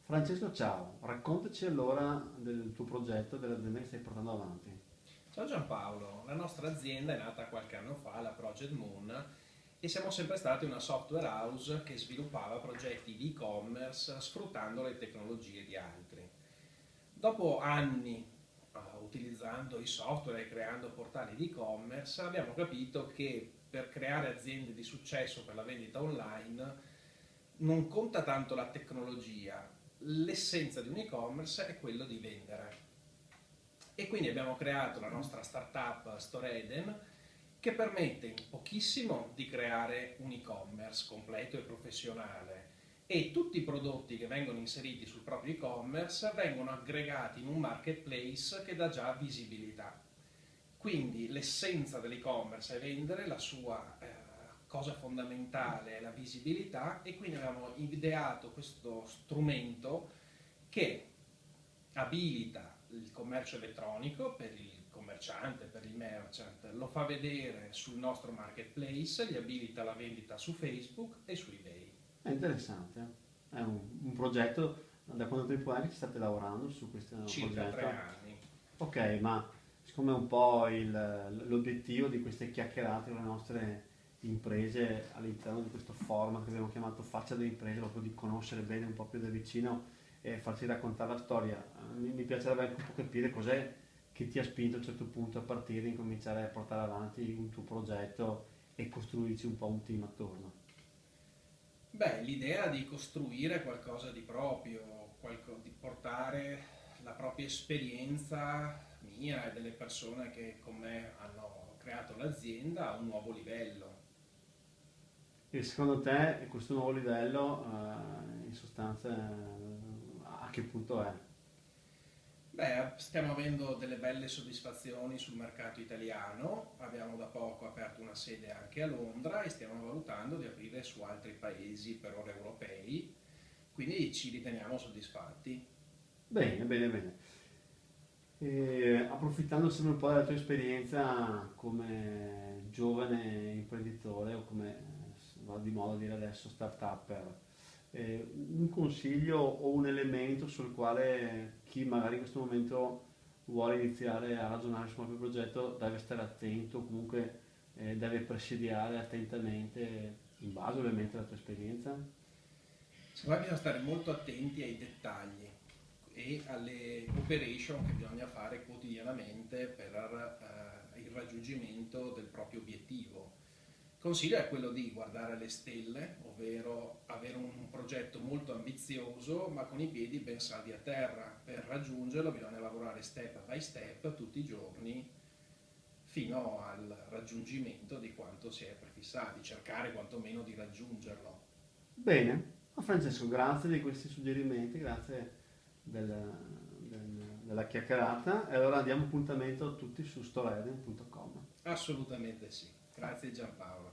Francesco, ciao, raccontaci allora del tuo progetto, dell'azienda che stai portando avanti. Ciao Giampaolo, la nostra azienda è nata qualche anno fa, la Project Moon, e siamo sempre stati una software house che sviluppava progetti di e-commerce sfruttando le tecnologie di altri. Dopo anni utilizzando i software e creando portali di e-commerce, abbiamo capito che per creare aziende di successo per la vendita online non conta tanto la tecnologia, l'essenza di un e-commerce è quello di vendere. E quindi abbiamo creato la nostra startup Storeden che permette in pochissimo di creare un e-commerce completo e professionale e tutti i prodotti che vengono inseriti sul proprio e-commerce vengono aggregati in un marketplace che dà già visibilità. Quindi l'essenza dell'e-commerce è vendere, la sua cosa fondamentale è la visibilità e quindi abbiamo ideato questo strumento che abilita il commercio elettronico per il commerciante, per il merchant, lo fa vedere sul nostro marketplace, gli abilita la vendita su Facebook e su eBay. È interessante, è un progetto, da quanto tempo è che state lavorando su questo Circa tre progetto? anni. Ok, ma siccome un po' l'obiettivo di queste chiacchierate con le nostre imprese all'interno di questo format che abbiamo chiamato Faccia delle imprese, proprio di conoscere bene un po' più da vicino e farci raccontare la storia, mi piacerebbe anche un po' capire cos'è che ti ha spinto a un certo punto a partire e incominciare a portare avanti un tuo progetto e costruirci un po' un team attorno. Beh, l'idea di costruire qualcosa di proprio, di portare la propria esperienza mia e delle persone che con me hanno creato l'azienda a un nuovo livello. E secondo te questo nuovo livello, in sostanza, a che punto è? Beh, stiamo avendo delle belle soddisfazioni sul mercato italiano, abbiamo da poco aperto una sede anche a Londra e stiamo valutando di aprire su altri paesi per ora europei, quindi ci riteniamo soddisfatti. Bene, bene, bene. E approfittando sempre un po' della tua esperienza come giovane imprenditore o come va di moda dire adesso start-upper, un consiglio o un elemento sul quale chi magari in questo momento vuole iniziare a ragionare sul proprio progetto deve stare attento, comunque deve presidiare attentamente, in base ovviamente alla tua esperienza? Secondo me bisogna stare molto attenti ai dettagli e alle operation che bisogna fare quotidianamente per il raggiungimento del proprio obiettivo. Il consiglio è quello di guardare le stelle, ovvero avere un progetto molto ambizioso ma con i piedi ben saldi a terra. Per raggiungerlo bisogna lavorare step by step tutti i giorni fino al raggiungimento di quanto si è prefissati, cercare quantomeno di raggiungerlo. Bene, ma Francesco, grazie di questi suggerimenti, grazie della chiacchierata e allora diamo appuntamento a tutti su storeden.com. Assolutamente sì. Grazie Giampaolo.